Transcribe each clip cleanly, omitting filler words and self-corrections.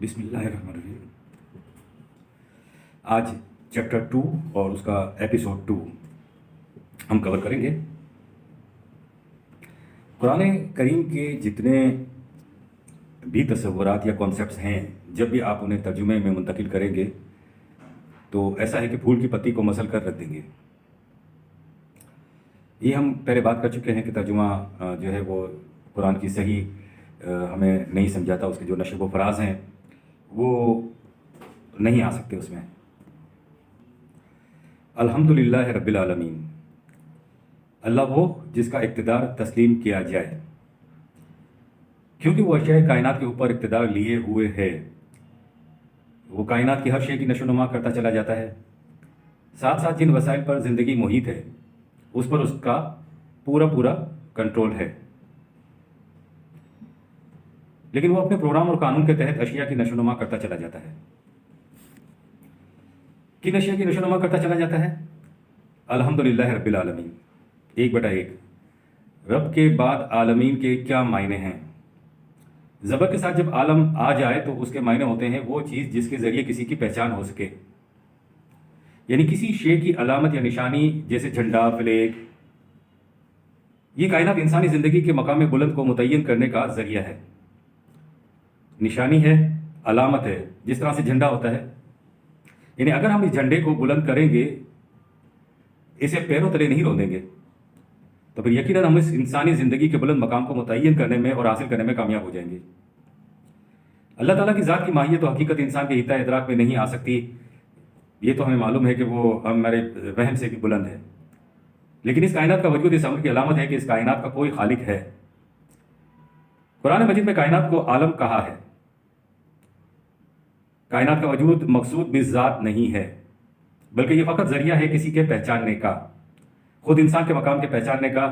बिस्मिल्लाहिर्रहमानिर्रहीम। आज चैप्टर 2 और उसका एपिसोड 2 हम कवर करेंगे। कुरान करीम के जितने भी तसव्वुरात या कॉन्सेप्ट्स हैं, जब भी आप उन्हें तर्जुमे में मुंतकिल करेंगे तो ऐसा है कि फूल की पत्ती को मसल कर रख देंगे। ये हम पहले बात कर चुके हैं कि तर्जुमा जो है वो कुरान की सही हमें नहीं समझाता, उसके जो नशब व फराज हैं वो नहीं आ सकते उसमें। अल्हम्दुलिल्लाह रब्बिल आलमीन, अल्लाह वो जिसका इक़्तिदार तस्लीम किया जाए, क्योंकि वो अशिया कायनात के ऊपर इक़्तिदार लिए हुए है। वो कायनात की हर शे की नशोनुमा करता चला जाता है। साथ साथ जिन वसाइल पर ज़िंदगी मुहित है उस पर उसका पूरा कंट्रोल है, लेकिन वो अपने प्रोग्राम और कानून के तहत अशिया की नशोनुमा करता चला जाता है। किन अशिया की नशोनुमा करता चला जाता है? अल्हम्दुलिल्लाह रब्बिल आलमीन। 1/1। रब के बाद आलमीन के क्या मायने हैं? ज़बर के साथ जब आलम आ जाए तो उसके मायने होते हैं वो चीज़ जिसके ज़रिए किसी की पहचान हो सके, यानी किसी शे की अलामत या निशानी, जैसे झंडा, फ्लैग। ये कायनात इंसानी ज़िंदगी के मकाम बुलंद को मुतय्यन करने का ज़रिया है, निशानी है, अलामत है। जिस तरह से झंडा होता है, यानी अगर हम इस झंडे को बुलंद करेंगे, इसे पैरों तले नहीं रोंदेंगे, तो फिर यकीनन हम इस इंसानी ज़िंदगी के बुलंद मकाम को मुतय्यन करने में और हासिल करने में कामयाब हो जाएंगे। अल्लाह ताला की ज़ात की माहियत और हकीकत इंसान के हिता इदराक में नहीं आ सकती। ये तो हमें मालूम है कि वो हमारे वहम से भी बुलंद है, लेकिन इस कायनात का वजूद इस अमर की अलामत है कि इस कायनात का कोई खालिक है। कुरान मजीद में कायनात को आलम कहा है। कायनात का वजूद मकसूद भी ज़ात नहीं है, बल्कि ये फ़कत ज़रिया है किसी के पहचानने का, खुद इंसान के मकाम के पहचानने का।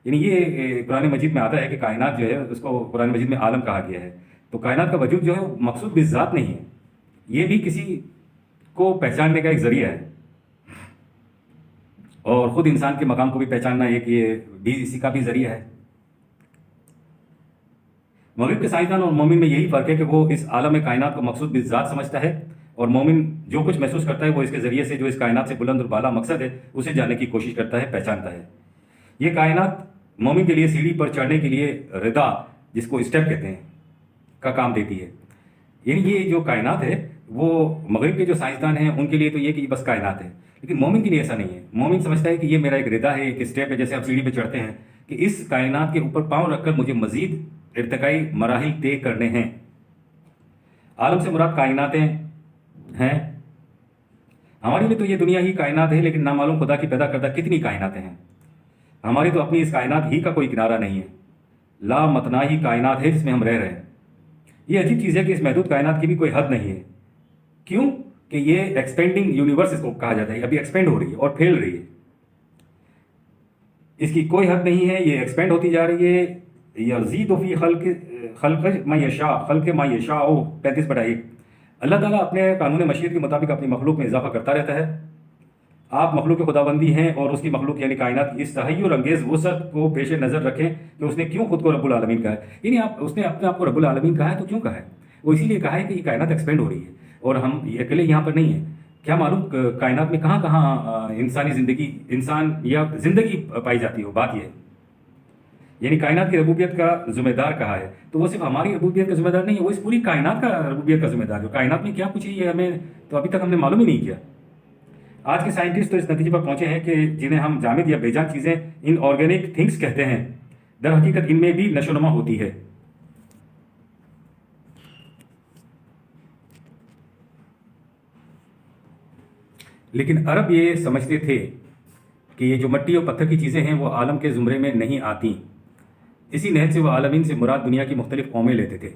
यानी ये कुरान मजीद में आता है कि कायनात जो है उसको कुरान मजीद में आलम कहा गया है। तो कायनात का वजूद जो है वो मकसूद भी ज़ात नहीं है, ये भी किसी को पहचानने का एक ज़रिया है, और ख़ुद इंसान के मकाम को भी पहचानना एक ये भी इसी का भी ज़रिया है। मग़रिब के साइंसदान और मोमिन में यही फ़र्क है कि वो इस आलम कायनात को मकसूद भी ज़ात समझता है, और मोमिन जो कुछ महसूस करता है वो इसके ज़रिए से जो इस कायनात से बुलंद और बाला मकसद है उसे जानने की कोशिश करता है, पहचानता है। ये कायनात मोमिन के लिए सीढ़ी पर चढ़ने के लिए रिदा, जिसको स्टेप कहते हैं, का काम देती है। यानी ये जो कायनात है वो मग़रिब के जो साइंसदान हैं उनके लिए तो ये कि बस कायनात है, लेकिन मोमिन के लिए ऐसा नहीं है। मोमिन समझता है कि ये मेरा एक रिदा है, एक स्टेप है। जैसे आप सीढ़ी पर चढ़ते हैं कि इस कायनात के ऊपर पाँव रखकर मुझे मज़ीद इर्तिकाई मराहिल तय करने हैं। आलम से मुराद कायनातें हैं। हमारे लिए तो ये दुनिया ही कायनात है, लेकिन नामालूम खुदा की पैदा करदा कितनी कायनातें हैं। हमारी तो अपनी इस कायनात ही का कोई किनारा नहीं है, ला मतना ही कायनात है जिसमें हम रह रहे हैं। ये अजीब चीज़ है कि इस महदूद कायनात की भी कोई हद नहीं है। क्यों? कि ये एक्सपेंडिंग यूनिवर्स इसको कहा जाता है, अभी एक्सपेंड हो रही है और फैल रही है। इसकी कोई हद नहीं है, ये एक्सपेंड होती जा रही है। यज़ीदु फ़ी खल्क़ मा यशा, खल्क़ मा यशा 35/1। अल्लाह ताला अपने कानून मशीयत के मुताबिक अपनी मखलूक में इजाफा करता रहता है। आप मखलूक खुदाबंदी हैं और उसकी मखलूक यानी कायनात की इस तहय्युर अंगेज़ वसअत को पेश नज़र रखें कि उसने क्यों खुद को रब्बुल आलमीन कहा है। यानी उसने अपने आप को रब्बुल आलमीन कहा है, तो क्यों कहा है? वो इसीलिए कहा है कि ये कायनात एक्सपेंड हो रही है और हम अकेले यहाँ पर नहीं हैं। क्या मालूम कायनात में कहाँ कहाँ इंसानी ज़िंदगी, इंसान या ज़िंदगी पाई जाती हो। बात यह है, यानी कायनात की रबूबियत का ज़िम्मेदार कहा है, तो वो सिर्फ हमारी रबूबियत का ज़िम्मेदार नहीं है, वो इस पूरी कायनात का रबूबियत का ज़िम्मेदार है। कायनात में क्या कुछ है ये हमें तो अभी तक हमने मालूम ही नहीं किया। आज के साइंटिस्ट तो इस नतीजे पर पहुंचे हैं कि जिन्हें हम जामिद या बेजान चीज़ें, इनऑर्गेनिक थिंग्स कहते हैं, दर हकीकत इनमें भी नशोनुमा होती है। लेकिन अरब ये समझते थे कि ये जो मिट्टी और पत्थर की चीज़ें हैं वो आलम के ज़ुमरे में नहीं आती। इसी नहज से वो आलमीन से मुराद दुनिया की मुख्तलिफ कौमें लेते थे।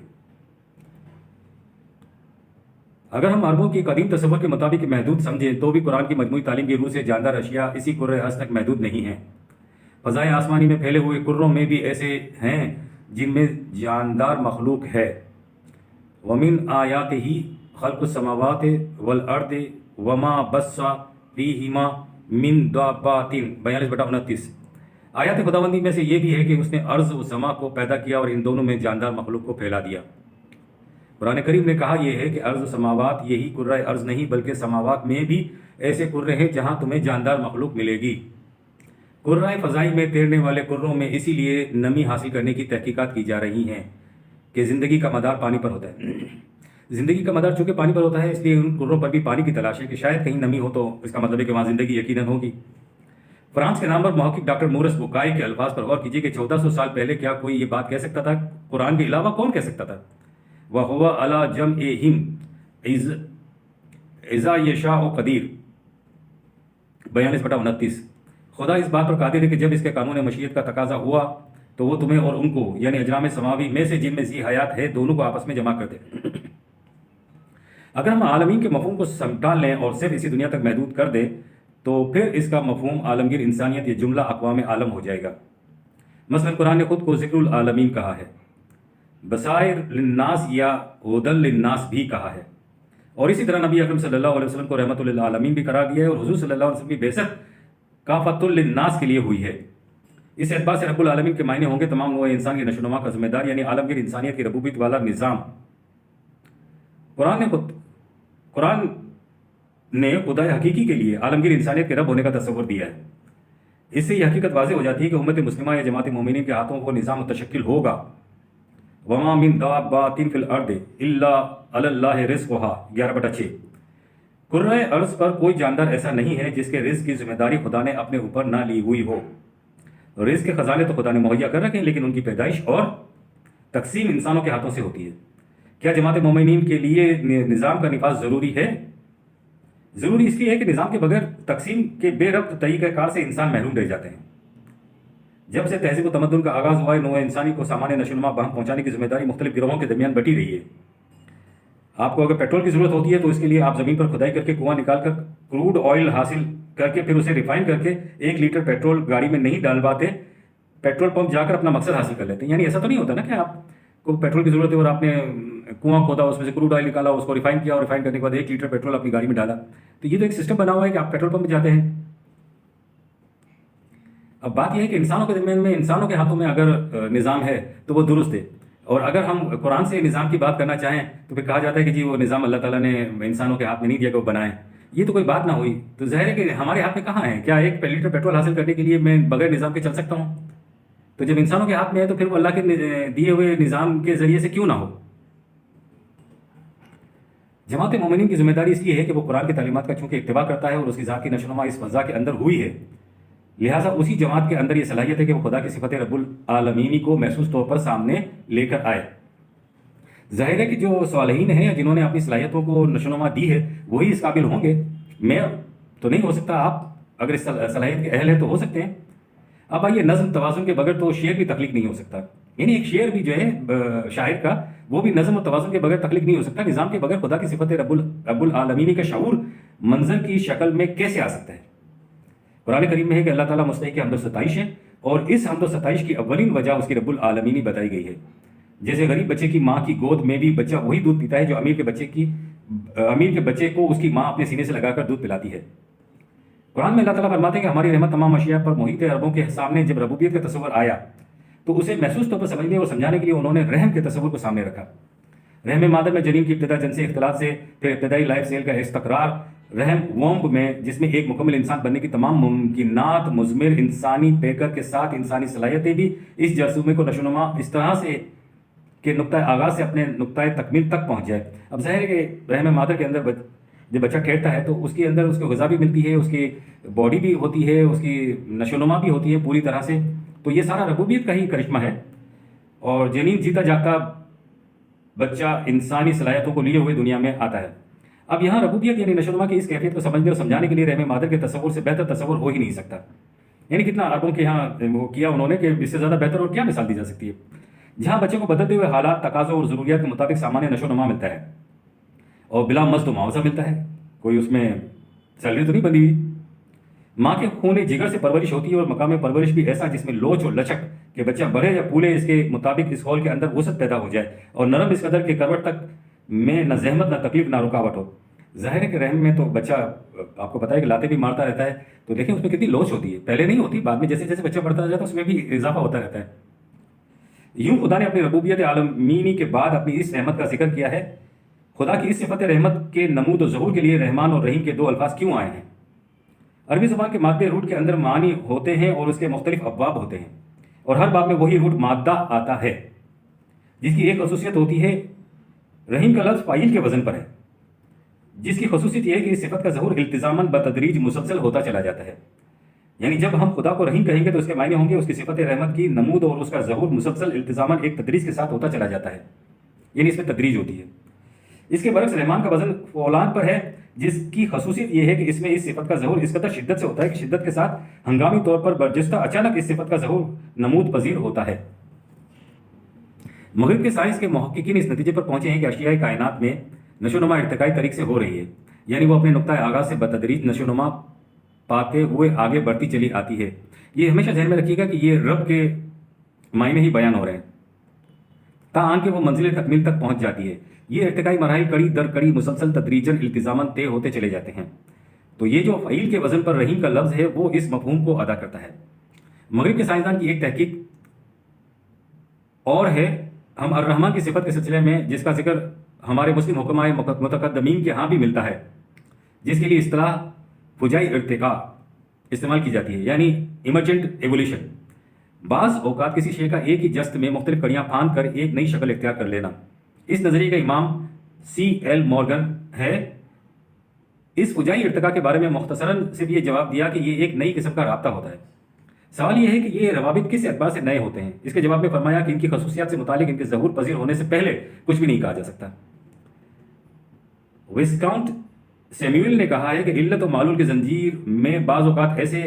अगर हम अरबों की कदीम तसव्वुर के मुताबिक महदूद समझें तो भी कुरान की मजमूई तालीम की रूह से जानदार अशिया इसी कुर्रे अर्ज़ तक महदूद नहीं हैं। फ़ज़ाए आसमानी में फैले हुए कुर्रों में भी ऐसे हैं जिनमें जानदार मखलूक है। वमिन आयातिही खल्क़ुस समावाति वल अर्दि वमा बस्सा फ़ीहिमा मिन दाब्बातिन 42/29। आयत खुदाबंदी में से ये भी है कि उसने अर्ज़ व समा को पैदा किया और इन दोनों में जानदार मखलूक को फैला दिया। قرآن کریم نے کہا یہ ہے کہ ارض و سماوات یہی کرۂ ارض نہیں بلکہ سماوات میں بھی ایسے کرے ہیں جہاں تمہیں جاندار مخلوق ملے گی۔ کرۂ فضائی میں تیرنے والے کروں میں اسی لیے نمی حاصل کرنے کی تحقیقات کی جا رہی ہیں کہ زندگی کا مدار پانی پر ہوتا ہے۔ زندگی کا مدار چونکہ پانی پر ہوتا ہے اس لیے ان کروں پر بھی پانی کی تلاش ہے کہ شاید کہیں نمی ہو تو اس کا مطلب ہے کہ وہاں زندگی یقیناً ہوگی۔ فرانس کے نامور محقق ڈاکٹر مورس بوکائی کے الفاظ پر غور کیجیے کہ 1400 سال پہلے کیا کوئی یہ بات کہہ سکتا تھا؟ قرآن کے علاوہ کون کہہ سکتا تھا؟ وَهُوَ عَلَىٰ جَمْعِهِمْ اِذَا يَشَاءُ قَدِيرٌ 42/29۔ خدا اس بات پر قادر ہے کہ جب اس کے قانون مشیت کا تقاضا ہوا تو وہ تمہیں اور ان کو یعنی اجرام سماوی میں سے جن میں ذی حیات ہے دونوں کو آپس میں جمع کر دے۔ اگر ہم عالمین کے مفہوم کو سمٹا لیں اور صرف اسی دنیا تک محدود کر دیں تو پھر اس کا مفہوم عالمگیر انسانیت یہ جملہ اقوام عالم ہو جائے گا۔ مثلا قرآن نے خود کو ذکر العالمین کہا ہے، بصائر للناس یا ہدی للناس بھی کہا ہے، اور اسی طرح نبی اکرم صلی اللہ علیہ وسلم کو رحمت للعالمین بھی قرار دیا ہے، اور حضور صلی اللہ علیہ وسلم کی بعثت کافۃ للناس کے لیے ہوئی ہے۔ اس اعتبار سے رب العالمین کے معنی ہوں گے تمام نوع انسان کی نشو و نما کا ذمہ دار، یعنی عالمگیر انسانیت کی ربوبیت والا نظام۔ قرآن نے خدا حقیقی کے لیے عالمگیر انسانیت کے رب ہونے کا تصور دیا ہے۔ اس سے یہ حقیقت واضح ہو جاتی ہے کہ امت مسلمہ یا جماعت مومنین کے ہاتھوں وہ نظام متشکل ہوگا۔ وَمَا مِن دَابَّةٍ فِي الْأَرْضِ إِلَّا عَلَى اللَّهِ رِزْقُهَا 11/6۔ کرۂ ارض پر کوئی جاندار ایسا نہیں ہے جس کے رزق کی ذمہ داری خدا نے اپنے اوپر نہ لی ہوئی ہو۔ رزق کے خزانے تو خدا نے مہیا کر رکھے ہیں، لیکن ان کی پیدائش اور تقسیم انسانوں کے ہاتھوں سے ہوتی ہے۔ کیا جماعت مومنین کے لیے نظام کا نفاذ ضروری ہے؟ ضروری اس لیے ہے کہ نظام کے بغیر تقسیم کے بے ربط طریقہ کار سے انسان محروم رہ جاتے ہیں۔ جب سے تہذیب و تمدن کا آغاز ہوا ہے، نوع انسانی کو سامان نشو و نما بہم پہنچانے کی ذمہ داری مختلف گروہوں کے درمیان بٹی رہی ہے۔ آپ کو اگر پیٹرول کی ضرورت ہوتی ہے تو اس کے لیے آپ زمین پر کھدائی کر کے کنواں نکال کر کروڈ آئل حاصل کر کے پھر اسے ریفائن کر کے 1 لیٹر پیٹرول گاڑی میں نہیں ڈالواتے، پیٹرول پمپ جا کر اپنا مقصد حاصل کر لیتے ہیں۔ یعنی ایسا تو نہیں ہوتا نا کہ آپ کو پیٹرول کی ضرورت ہے اور آپ نے کنواں کھودا، اس میں سے کروڈ آئل نکالا، اس کو ریفائن کیا، اور ریفائن کرنے کے بعد 1 لیٹر پیٹرول اپنی گاڑی میں ڈالا۔ تو یہ تو ایک سسٹم بنا ہوا ہے کہ آپ پیٹرول پمپ جاتے ہیں۔ اب بات یہ ہے کہ انسانوں کے درمیان میں انسانوں کے ہاتھوں میں اگر نظام ہے تو وہ درست ہے، اور اگر ہم قرآن سے نظام کی بات کرنا چاہیں تو پھر کہا جاتا ہے کہ جی وہ نظام اللہ تعالیٰ نے انسانوں کے ہاتھ میں نہیں دیا کہ وہ بنائیں۔ یہ تو کوئی بات نہ ہوئی، تو ظاہر ہے کہ ہمارے ہاتھ میں کہاں ہے؟ کیا 1 لیٹر پیٹرول حاصل کرنے کے لیے میں بغیر نظام کے چل سکتا ہوں؟ تو جب انسانوں کے ہاتھ میں ہے تو پھر وہ اللہ کے دیے ہوئے نظام کے ذریعے سے کیوں نہ ہو؟ جماعت مومنین کی ذمہ داری اس لیے ہے کہ وہ قرآن کی تعلیمات کا چونکہ اتباع کرتا ہے اور اس کی ذات کی نشو و نما اس فضا کے اندر ہوئی ہے، لہٰذا اسی جماعت کے اندر یہ صلاحیت ہے کہ وہ خدا کی صفت رب العالمینی کو محسوس طور پر سامنے لے کر آئے۔ ظاہر ہے کہ جو صالحین ہیں جنہوں نے اپنی صلاحیتوں کو نشو و نما دی ہے وہی اس قابل ہوں گے۔ میں تو نہیں ہو سکتا، آپ اگر اس صلاحیت کے اہل ہیں تو ہو سکتے ہیں۔ اب آئیے، نظم توازن کے بغیر تو شعر بھی تخلیق نہیں ہو سکتا، یعنی ایک شعر بھی جو ہے شاعر کا وہ بھی نظم و توازن کے بغیر تخلیق نہیں ہو سکتا۔ نظام کے بغیر خدا کی صفت رب العالمینی کا شعور منظر کی شکل میں کیسے آ سکتا ہے؟ قرآن کریم میں ہے کہ اللہ تعالیٰ مستحق حمد و ستائش ہے، اور اس حمد و ستائش کی اولین وجہ اس کی رب العالمینی بتائی گئی ہے۔ جیسے غریب بچے کی ماں کی گود میں بھی بچہ وہی دودھ پیتا ہے جو امیر کے بچے کو اس کی ماں اپنے سینے سے لگا کر دودھ پلاتی ہے۔ قرآن میں اللہ تعالیٰ فرماتے ہیں کہ ہماری رحمت تمام اشیاء پر محیط ہے۔ عربوں کے سامنے جب ربوبیت کا تصور آیا تو اسے محسوس طور پر سمجھنے اور سمجھانے کے لیے انہوں نے رحم کے تصور کو سامنے رکھا۔ رحم مادر میں جنین کی ابتدا جنسی اختلاط سے، پھر ابتدائی لائف سیل کا استقرار، رحم وومب میں جس میں ایک مکمل انسان بننے کی تمام ممکنات مضمر انسانی پیکر کے ساتھ انسانی صلاحیتیں بھی اس جرثومے کو نشو و نما اس طرح سے کہ نقطۂ آغاز سے اپنے نقطۂ تکمیل تک پہنچ جائے۔ اب ظاہر ہے کہ رحم مادر کے اندر جب بچہ ٹھہرتا ہے تو اس کے اندر اس کو غذا بھی ملتی ہے، اس کی باڈی بھی ہوتی ہے، اس کی نشو و نما بھی ہوتی ہے پوری طرح سے۔ تو یہ سارا ربوبیت کا ہی کرشمہ ہے، اور جنین جیتا جاگتا بچہ انسانی صلاحیتوں کو لیے ہوئے دنیا میں آتا ہے۔ اب یہاں ربوبیت یعنی نشو و نما کی اس کیفیت کو سمجھنے اور سمجھانے کے لیے رحم مادر کے تصور سے بہتر تصور ہو ہی نہیں سکتا۔ یعنی کتنا عربوں کے یہاں وہ کیا انہوں نے کہ اس سے زیادہ بہتر اور کیا مثال دی جا سکتی ہے، جہاں بچے کو بدلتے ہوئے حالات، تقاضوں اور ضروریات کے مطابق سامان نشو و نما ملتا ہے اور بلا مزد و معاوضہ ملتا ہے، کوئی اس میں سیلری تو نہیں بندھی ہوئی۔ ماں کے خون جگر سے پرورش ہوتی ہے، اور مقام پرورش بھی ایسا جس میں لوچ اور لچک کہ بچہ بڑھے یا پھولے اس کے مطابق اس ہال کے اندر وسعت پیدا ہو جائے، اور نرم اس قدر کہ کروٹ تک میں نہ زحمت نہ تکلیف نہ رکاوٹ ہو۔ ظاہر ہے کہ رحم میں تو بچہ آپ کو پتہ ہے کہ لاتے بھی مارتا رہتا ہے، تو دیکھیں اس میں کتنی لوچ ہوتی ہے، پہلے نہیں ہوتی، بعد میں جیسے جیسے بچہ بڑھتا جاتا ہے اس میں بھی اضافہ ہوتا رہتا ہے۔ यूं खुदा نے अपनी रबूबियत आलमीनी के बाद अपनी इस रहमत का जिक्र किया है। खुदा की इस सिफत रहमत के नमूद और ज़हूर के लिए रहमान और रहीम के दो अल्फाज क्यों आए हैं? अरबी ज़ुबान के मादे रूट के अंदर मानी होते हैं और उसके मुख्तलिफ अब्वाब होते हैं, और हर बाब में वही रूट मादा आता है, जिसकी एक खसूसियत होती है रहीम का लफ्ज़ फ़ाइल के वज़न पर है, जिसकी खसूसियत यह है कि इस सिफत का ज़हूर इल्तिज़ामन बतदरीज मुसलसल होता चला जाता है। यानी जब हम खुदा को रहीम कहेंगे तो उसके मायने होंगे उसकी सिफत रहमत की नमूद और उसका ज़हूर मुसलसल इल्तिज़ामन एक तदरीज के साथ होता चला जाता है, यानी इसमें तदरीज होती है। इसके बरक्स रहमान का वज़न फ़ौलान पर है, जिसकी खसूसियत यह है कि इसमें इस सिफत का ज़हूर इस कदर शिद्दत से होता है कि शिद्दत के साथ हंगामी तौर पर बर्जस्ता अचानक इस सिफत का ज़हूर नमूद पजीर होता है। मगरिब के साइंस के मुहक्किकीन इस नतीजे पर पहुंचे हैं कि अशियाए कायनात में नशोनुमा इर्तिकाई तरीक़ से हो रही है, यानी वो अपने नुक्ता आगाज़ से बतदरीज नशोनुमा पाते हुए आगे बढ़ती चली आती है। ये हमेशा ध्यान में रखिएगा कि ये रब के मायने ही बयान हो रहे हैं, ताआन के वो मंजिल तकमील तक पहुंच जाती है। ये इर्तिकाई मराहिल कड़ी दर कड़ी मुसलसल तदरीजन इल्तिज़ामन तय होते चले जाते हैं। तो ये जो फ़ईल के वज़न पर रहीम का लफ्ज़ है वो इस मफ़हूम को अदा करता है। मगरिब के साइंसदान की एक तहकीक और है, हम अर्रहमान की सिफत के सिलसिले में, जिसका जिक्र हमारे मुस्लिम हुक्माए मुतक़द्दमीन के यहाँ भी मिलता है, जिसके लिए इस्तिलाह फुजाई इर्तिका इस्तेमाल की जाती है, यानी इमरजेंट एवोल्यूशन। बाज़ औक़ात किसी शे का एक ही जस्त में मुख्तलिफ कड़ियाँ फांद कर एक नई शक्ल इख्तियार कर लेना। इस नज़रिए का इमाम C.L. मॉर्गन है। इस फुजाई इर्तिका के बारे में मुख्तसरन सिर्फ ये जवाब दिया कि ये एक नई किस्म का राब्ता होता है। सवाल यह है कि ये रवाबित किस एतबार से नए होते हैं? इसके जवाब में फरमाया कि इनकी खसूसियात से मुतालिक इनके ज़हूर पजीर होने से पहले कुछ भी नहीं कहा जा सकता। विस्काउंट सैमुअल ने कहा है कि इल्लत और मालूल की जंजीर में बाज़ औक़ात ऐसे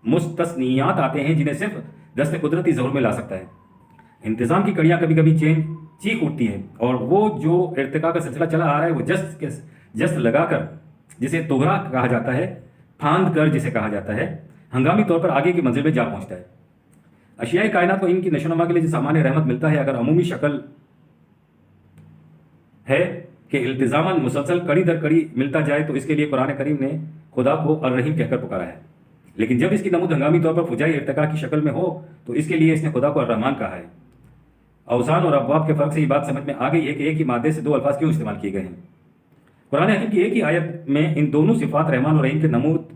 मुस्तस्नियात आते हैं जिन्हें सिर्फ दस्त कुदरती ज़हूर में ला सकता है। इंतज़ाम की कड़ियाँ कभी कभी चीख उठती हैं, और वो जो इर्तिका का सिलसिला चला आ रहा है वो जस्त लगाकर, जिसे तोहरा कहा जाता है, फांद कर जिसे कहा जाता है, हंगामी तौर पर आगे की मंजिल में जा पहुंचता है। अशियाए कायनात को इनकी नशोनुमा के लिए जो सामान्य रहमत मिलता है, अगर अमूमी शक्ल है कि इल्तिज़ामन मुसलसल कड़ी दर कड़ी मिलता जाए, तो इसके लिए कुरान करीम ने खुदा को अर्रहीम कहकर पुकारा है। लेकिन जब इसकी नमूद हंगामी तौर पर फुजाई इर्तिका की शक्ल में हो, तो इसके लिए इसने खुदा को अर्रहमान कहा है। अवसान और अब्वाब के फ़र्क से ये बात समझ में आ गई है कि एक ही मादे से दो अल्फाज क्यों इस्तेमाल किए गए हैं। कुरान हकीम की एक ही आयत में इन दोनों सिफात रहमान और रहीम के नमूद